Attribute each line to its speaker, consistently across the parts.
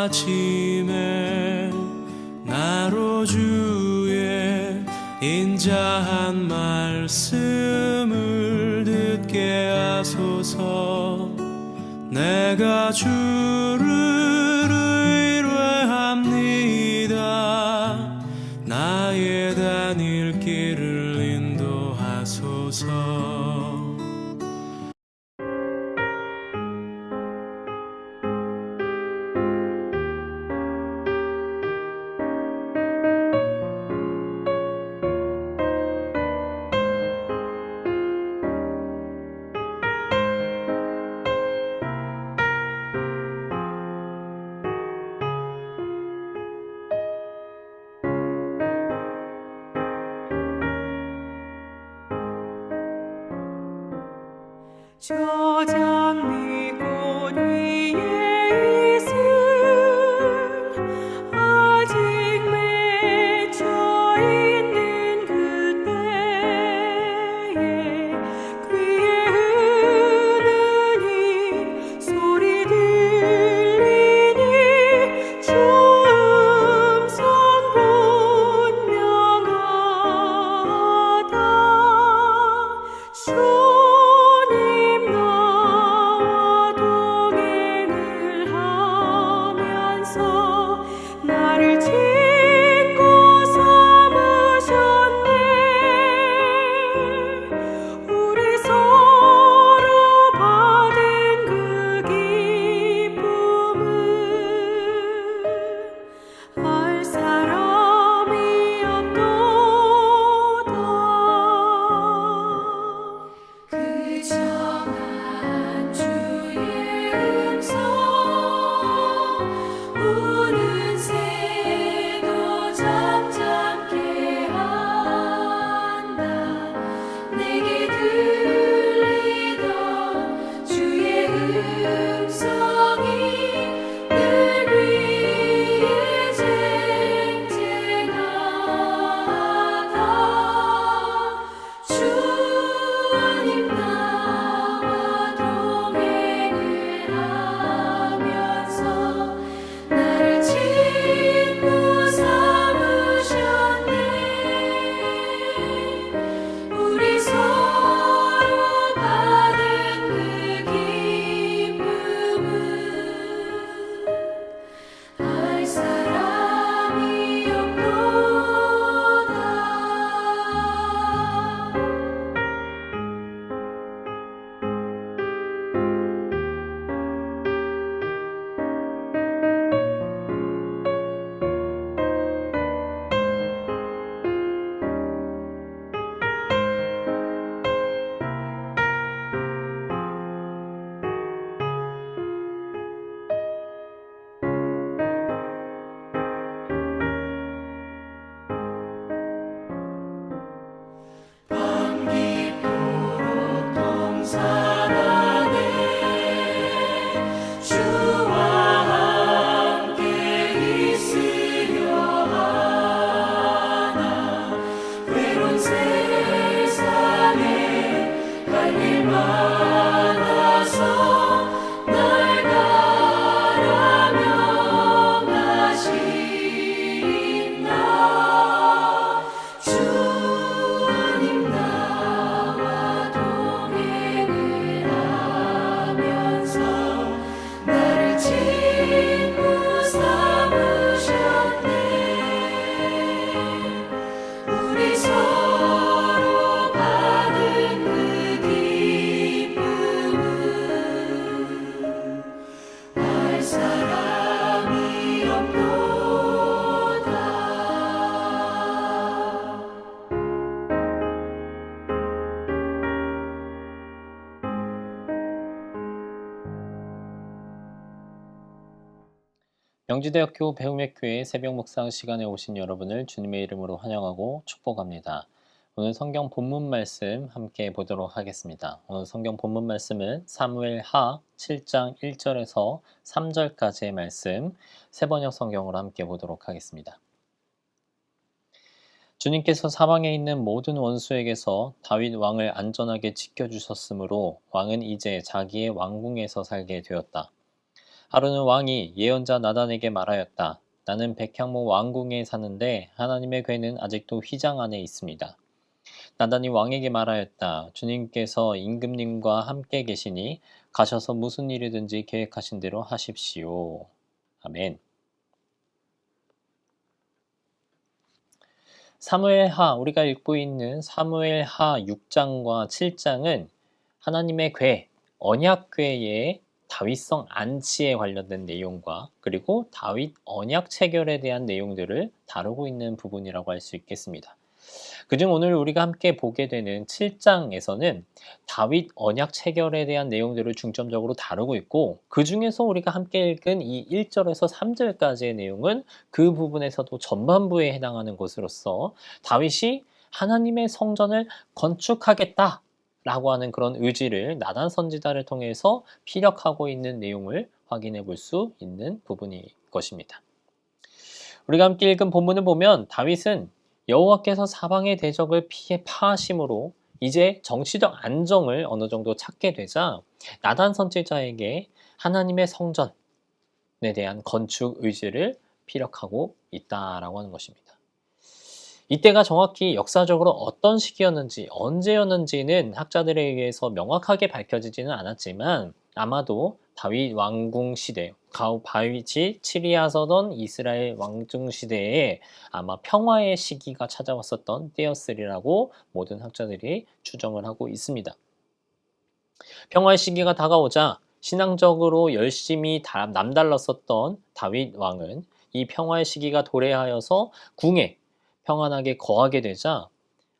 Speaker 1: 아침에 나로 주의 인자한 말씀을 듣게 하소서. 내가 주를 의뢰합니다. 나의 다닐 길을 인도하소서.
Speaker 2: 저 장미 꽃 위에 있음 아직 맺혀 있는 그때에 귀에 흐르는 소리 들리니 주 음성 분명하다. 주님 나와 동행을 하면서 나를 친구 삼으셨네. 우리 서로 받은 그 기쁨은 알 사람이 없도다. 그 정한 주의 음성 우는 새도 잠잠케 한다. 내게 들리던 주의 음성이 늘 위에 쟁쟁하다. 주님 나와 동행을 하면서 나를 친구 삼으셨네. 우리 서로 받은 그 기쁨은 알 사람이 없도다. 밤 깊도록 동산하네. 주와 함께 있으려 하나. 외로운 세상에 갈 일 많아서 날 가라며 가시나. 주님 나와 동행을 하면서 나를 친구 삼으셨네. 우리 서로 받은 그 기쁨은 알 사람이 없도다.
Speaker 3: 영지대학교 배움의교회 새벽 묵상 시간에 오신 여러분을 주님의 이름으로 환영하고 축복합니다. 오늘 성경 본문 말씀 함께 보도록 하겠습니다. 오늘 성경 본문 말씀은 사무엘하 7장 1절에서 3절까지의 말씀 세번역 성경으로 함께 보도록 하겠습니다. 주님께서 사방에 있는 모든 원수에게서 다윗 왕을 안전하게 지켜주셨으므로 왕은 이제 자기의 왕궁에서 살게 되었다. 하루는 왕이 예언자 나단에게 말하였다. 나는 백향목 왕궁에 사는데 하나님의 궤는 아직도 휘장 안에 있습니다. 나단이 왕에게 말하였다. 주님께서 임금님과 함께 계시니 가셔서 무슨 일이든지 계획하신 대로 하십시오. 아멘. 사무엘하, 우리가 읽고 있는 사무엘하 6장과 7장은 하나님의 궤, 언약궤의 다윗성 안치에 관련된 내용과 그리고 다윗 언약 체결에 대한 내용들을 다루고 있는 부분이라고 할 수 있겠습니다. 그중 오늘 우리가 함께 보게 되는 7장에서는 다윗 언약 체결에 대한 내용들을 중점적으로 다루고 있고, 그 중에서 우리가 함께 읽은 이 1절에서 3절까지의 내용은 그 부분에서도 전반부에 해당하는 것으로서 다윗이 하나님의 성전을 건축하겠다 라고 하는 그런 의지를 나단 선지자를 통해서 피력하고 있는 내용을 확인해 볼 수 있는 부분일 것입니다. 우리가 함께 읽은 본문을 보면 다윗은 여호와께서 사방의 대적을 피해 파하심으로 이제 정치적 안정을 어느 정도 찾게 되자 나단 선지자에게 하나님의 성전에 대한 건축 의지를 피력하고 있다라고 하는 것입니다. 이때가 정확히 역사적으로 어떤 시기였는지 언제였는지는 학자들에 의해서 명확하게 밝혀지지는 않았지만 아마도 다윗 왕궁 시대, 다윗이 치리하서던 이스라엘 왕중 시대에 아마 평화의 시기가 찾아왔었던 때였으리라고 모든 학자들이 추정을 하고 있습니다. 평화의 시기가 다가오자 신앙적으로 열심히 남달랐었던 다윗 왕은 이 평화의 시기가 도래하여서 궁에 평안하게 거하게 되자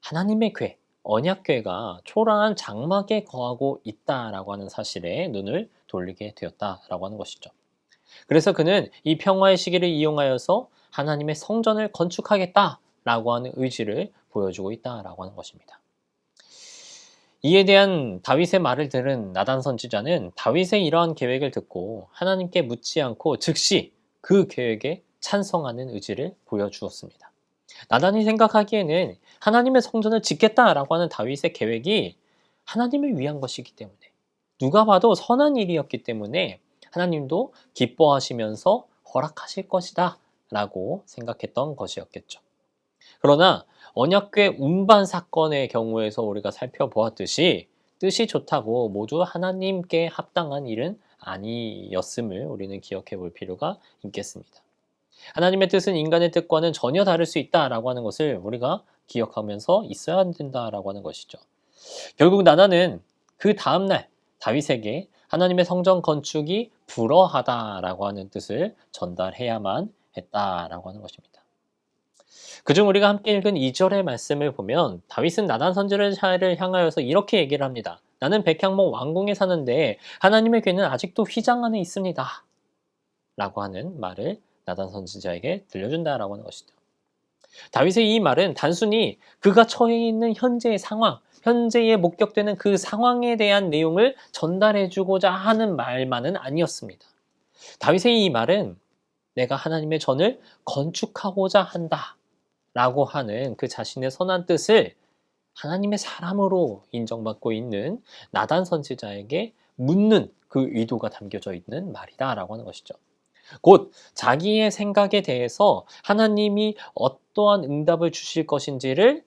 Speaker 3: 하나님의 궤, 언약궤가 초라한 장막에 거하고 있다라고 하는 사실에 눈을 돌리게 되었다라고 하는 것이죠. 그래서 그는 이 평화의 시기를 이용하여서 하나님의 성전을 건축하겠다라고 하는 의지를 보여주고 있다라고 하는 것입니다. 이에 대한 다윗의 말을 들은 나단 선지자는 다윗의 이러한 계획을 듣고 하나님께 묻지 않고 즉시 그 계획에 찬성하는 의지를 보여주었습니다. 나단이 생각하기에는 하나님의 성전을 짓겠다라고 하는 다윗의 계획이 하나님을 위한 것이기 때문에, 누가 봐도 선한 일이었기 때문에 하나님도 기뻐하시면서 허락하실 것이다 라고 생각했던 것이었겠죠. 그러나 언약궤 운반 사건의 경우에서 우리가 살펴보았듯이 뜻이 좋다고 모두 하나님께 합당한 일은 아니었음을 우리는 기억해 볼 필요가 있겠습니다. 하나님의 뜻은 인간의 뜻과는 전혀 다를 수 있다라고 하는 것을 우리가 기억하면서 있어야 된다라고 하는 것이죠. 결국 나단은 그 다음날 다윗에게 하나님의 성전 건축이 불허하다라고 하는 뜻을 전달해야만 했다라고 하는 것입니다. 그중 우리가 함께 읽은 2절의 말씀을 보면 다윗은 나단 선지자를 향하여서 이렇게 얘기를 합니다. 나는 백향목 왕궁에 사는데 하나님의 궤는 아직도 휘장 안에 있습니다 라고 하는 말을 나단 선지자에게 들려준다라고 하는 것이죠. 다윗의 이 말은 단순히 그가 처해 있는 현재의 상황, 현재에 목격되는 그 상황에 대한 내용을 전달해주고자 하는 말만은 아니었습니다. 다윗의 이 말은 내가 하나님의 전을 건축하고자 한다 라고 하는 그 자신의 선한 뜻을 하나님의 사람으로 인정받고 있는 나단 선지자에게 묻는 그 의도가 담겨져 있는 말이다 라고 하는 것이죠. 곧 자기의 생각에 대해서 하나님이 어떠한 응답을 주실 것인지를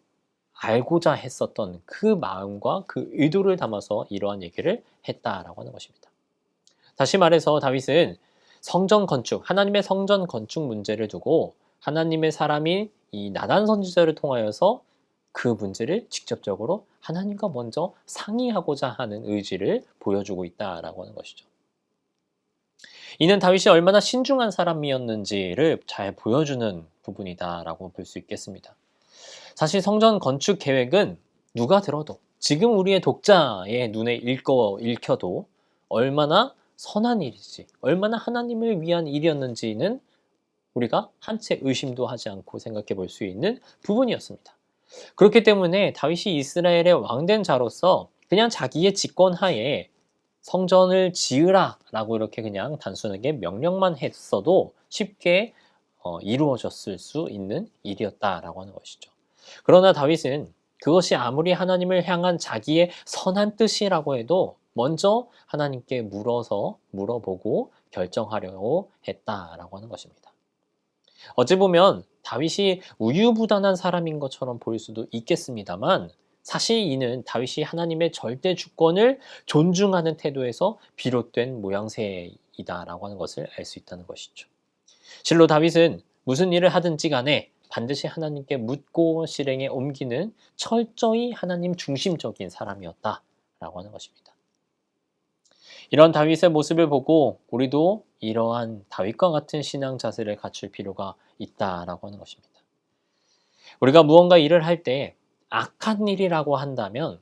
Speaker 3: 알고자 했었던 그 마음과 그 의도를 담아서 이러한 얘기를 했다라고 하는 것입니다. 다시 말해서 다윗은 성전 건축, 하나님의 성전 건축 문제를 두고 하나님의 사람인 이 나단 선지자를 통하여서 그 문제를 직접적으로 하나님과 먼저 상의하고자 하는 의지를 보여주고 있다라고 하는 것이죠. 이는 다윗이 얼마나 신중한 사람이었는지를 잘 보여주는 부분이다라고 볼 수 있겠습니다. 사실 성전 건축 계획은 누가 들어도 지금 우리의 독자의 눈에 읽혀도 얼마나 선한 일이지, 얼마나 하나님을 위한 일이었는지는 우리가 한 채 의심도 하지 않고 생각해 볼 수 있는 부분이었습니다. 그렇기 때문에 다윗이 이스라엘의 왕된 자로서 그냥 자기의 직권하에 성전을 지으라 라고 이렇게 그냥 단순하게 명령만 했어도 쉽게 이루어졌을 수 있는 일이었다라고 하는 것이죠. 그러나 다윗은 그것이 아무리 하나님을 향한 자기의 선한 뜻이라고 해도 먼저 하나님께 물어보고 결정하려고 했다라고 하는 것입니다. 어찌 보면 다윗이 우유부단한 사람인 것처럼 보일 수도 있겠습니다만 사실 이는 다윗이 하나님의 절대 주권을 존중하는 태도에서 비롯된 모양새이다라고 하는 것을 알 수 있다는 것이죠. 실로 다윗은 무슨 일을 하든지 간에 반드시 하나님께 묻고 실행에 옮기는 철저히 하나님 중심적인 사람이었다라고 하는 것입니다. 이런 다윗의 모습을 보고 우리도 이러한 다윗과 같은 신앙 자세를 갖출 필요가 있다라고 하는 것입니다. 우리가 무언가 일을 할 때 악한 일이라고 한다면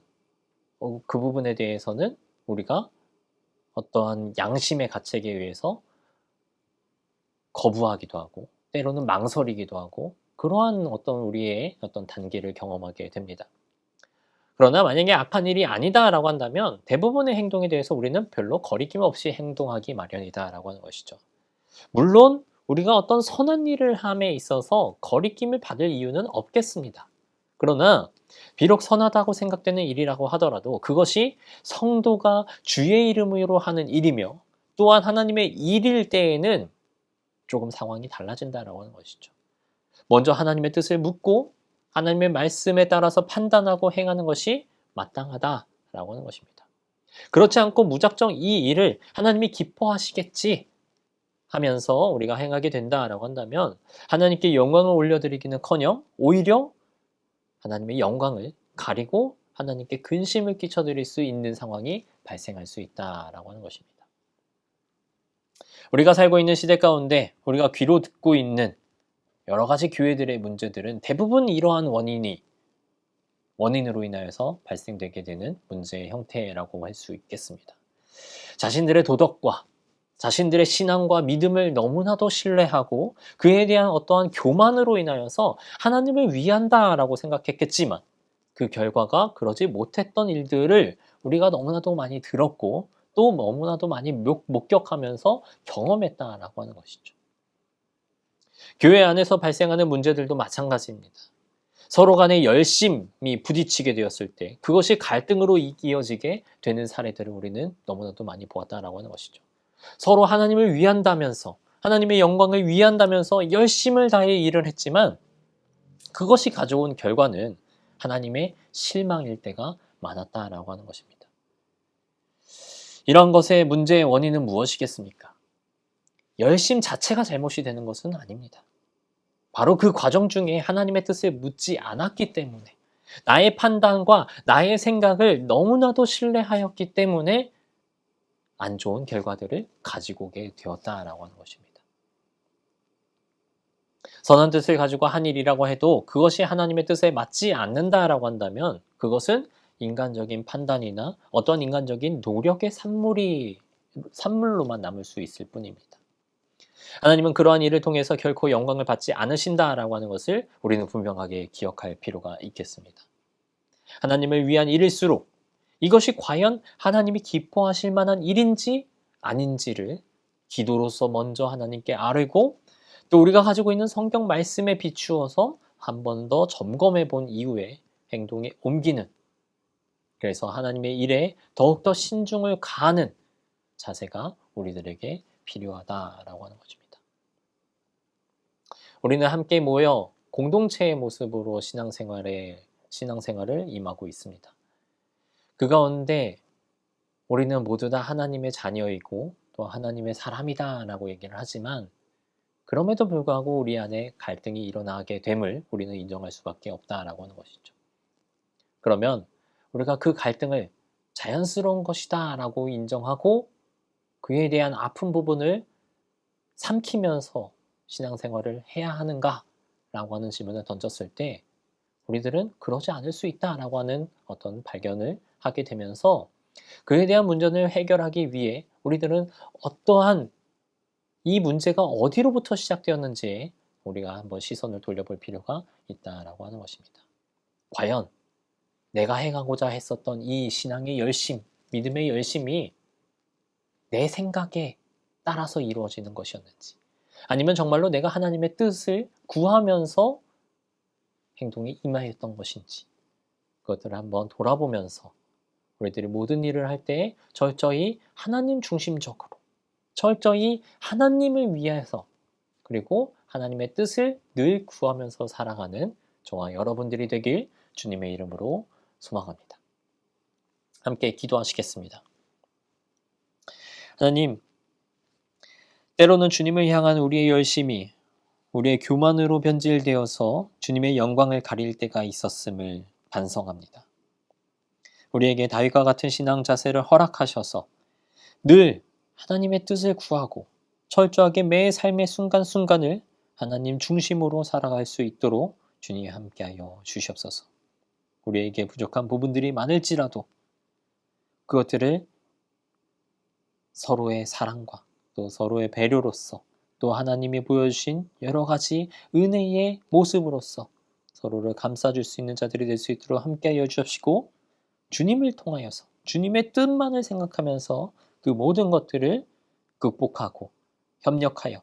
Speaker 3: 그 부분에 대해서는 우리가 어떠한 양심의 가책에 의해서 거부하기도 하고 때로는 망설이기도 하고 그러한 어떤 우리의 어떤 단계를 경험하게 됩니다. 그러나 만약에 악한 일이 아니다라고 한다면 대부분의 행동에 대해서 우리는 별로 거리낌 없이 행동하기 마련이다라고 하는 것이죠. 물론 우리가 어떤 선한 일을 함에 있어서 거리낌을 받을 이유는 없겠습니다. 그러나 비록 선하다고 생각되는 일이라고 하더라도 그것이 성도가 주의 이름으로 하는 일이며 또한 하나님의 일일 때에는 조금 상황이 달라진다라고 하는 것이죠. 먼저 하나님의 뜻을 묻고 하나님의 말씀에 따라서 판단하고 행하는 것이 마땅하다라고 하는 것입니다. 그렇지 않고 무작정 이 일을 하나님이 기뻐하시겠지 하면서 우리가 행하게 된다라고 한다면 하나님께 영광을 올려드리기는커녕 오히려 하나님의 영광을 가리고 하나님께 근심을 끼쳐드릴 수 있는 상황이 발생할 수 있다라고 하는 것입니다. 우리가 살고 있는 시대 가운데 우리가 귀로 듣고 있는 여러 가지 교회들의 문제들은 대부분 이러한 원인으로 인하여서 발생되게 되는 문제의 형태라고 할 수 있겠습니다. 자신들의 도덕과 자신들의 신앙과 믿음을 너무나도 신뢰하고 그에 대한 어떠한 교만으로 인하여서 하나님을 위한다라고 생각했겠지만 그 결과가 그러지 못했던 일들을 우리가 너무나도 많이 들었고 또 너무나도 많이 목격하면서 경험했다라고 하는 것이죠. 교회 안에서 발생하는 문제들도 마찬가지입니다. 서로 간의 열심이 부딪히게 되었을 때 그것이 갈등으로 이어지게 되는 사례들을 우리는 너무나도 많이 보았다라고 하는 것이죠. 서로 하나님을 위한다면서 하나님의 영광을 위한다면서 열심을 다해 일을 했지만 그것이 가져온 결과는 하나님의 실망일 때가 많았다라고 하는 것입니다. 이런 것의 문제의 원인은 무엇이겠습니까? 열심 자체가 잘못이 되는 것은 아닙니다. 바로 그 과정 중에 하나님의 뜻을 묻지 않았기 때문에 나의 판단과 나의 생각을 너무나도 신뢰하였기 때문에 안 좋은 결과들을 가지고 오게 되었다라고 하는 것입니다. 선한 뜻을 가지고 한 일이라고 해도 그것이 하나님의 뜻에 맞지 않는다라고 한다면 그것은 인간적인 판단이나 어떤 인간적인 노력의 산물로만 남을 수 있을 뿐입니다. 하나님은 그러한 일을 통해서 결코 영광을 받지 않으신다라고 하는 것을 우리는 분명하게 기억할 필요가 있겠습니다. 하나님을 위한 일일수록 이것이 과연 하나님이 기뻐하실 만한 일인지 아닌지를 기도로서 먼저 하나님께 아뢰고 또 우리가 가지고 있는 성경 말씀에 비추어서 한 번 더 점검해 본 이후에 행동에 옮기는 그래서 하나님의 일에 더욱더 신중을 가하는 자세가 우리들에게 필요하다라고 하는 것입니다. 우리는 함께 모여 공동체의 모습으로 신앙생활을 임하고 있습니다. 그 가운데 우리는 모두 다 하나님의 자녀이고 또 하나님의 사람이다라고 얘기를 하지만 그럼에도 불구하고 우리 안에 갈등이 일어나게 됨을 우리는 인정할 수밖에 없다라고 하는 것이죠. 그러면 우리가 그 갈등을 자연스러운 것이다 라고 인정하고 그에 대한 아픈 부분을 삼키면서 신앙생활을 해야 하는가 라고 하는 질문을 던졌을 때 우리들은 그러지 않을 수 있다라고 하는 어떤 발견을 하게 되면서 그에 대한 문제를 해결하기 위해 우리들은 어떠한 이 문제가 어디로부터 시작되었는지에 우리가 한번 시선을 돌려볼 필요가 있다라고 하는 것입니다. 과연 내가 행하고자 했었던 이 신앙의 열심, 믿음의 열심이 내 생각에 따라서 이루어지는 것이었는지 아니면 정말로 내가 하나님의 뜻을 구하면서 행동에 임하였던 것인지 그것들을 한번 돌아보면서 우리들이 모든 일을 할 때 철저히 하나님 중심적으로, 철저히 하나님을 위해서, 그리고 하나님의 뜻을 늘 구하면서 살아가는 저와 여러분들이 되길 주님의 이름으로 소망합니다. 함께 기도하시겠습니다. 하나님, 때로는 주님을 향한 우리의 열심이 우리의 교만으로 변질되어서 주님의 영광을 가릴 때가 있었음을 반성합니다. 우리에게 다윗과 같은 신앙 자세를 허락하셔서 늘 하나님의 뜻을 구하고 철저하게 매 삶의 순간순간을 하나님 중심으로 살아갈 수 있도록 주님이 함께하여 주시옵소서. 우리에게 부족한 부분들이 많을지라도 그것들을 서로의 사랑과 또 서로의 배려로서, 또 하나님이 보여주신 여러 가지 은혜의 모습으로서 서로를 감싸줄 수 있는 자들이 될 수 있도록 함께하여 주옵시고, 주님을 통하여서 주님의 뜻만을 생각하면서 그 모든 것들을 극복하고 협력하여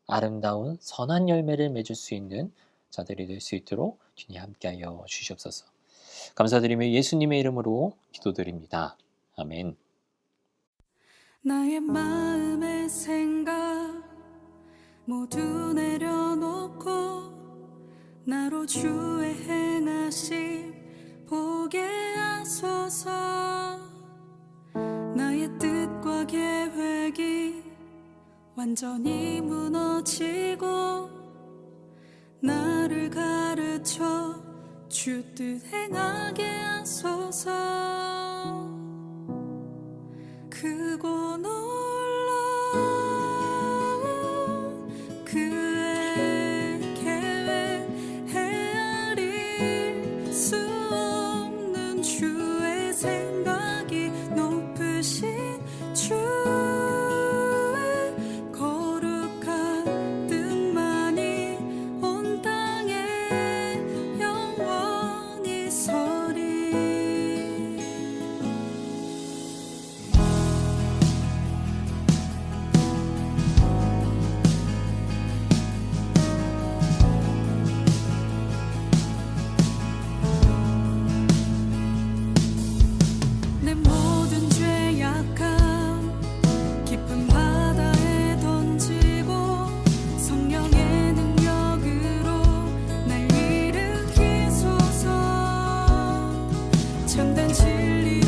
Speaker 3: 아름다운 선한 열매를 맺을 수 있는 자들이 될 수 있도록 주님 함께하여 주시옵소서. 감사드리며 예수님의 이름으로 기도드립니다. 아멘.
Speaker 2: 나의 마음의 생각 모두 내려놓고 나로 주의 행하심 보게 하소서. 나의 뜻과 계획이 완전히 무너지고 나를 가르쳐 주 뜻 행하게 하소서. 크고 놀라운 그의 계획 헤아릴 수 없는 주의 생각이 높으신 주의 거룩한 뜻만이 온 땅에 영원히 서리. 내 모든 죄악함 깊은 바다에 던지고 성령의 능력으로 날 일으키소서. 참된 진리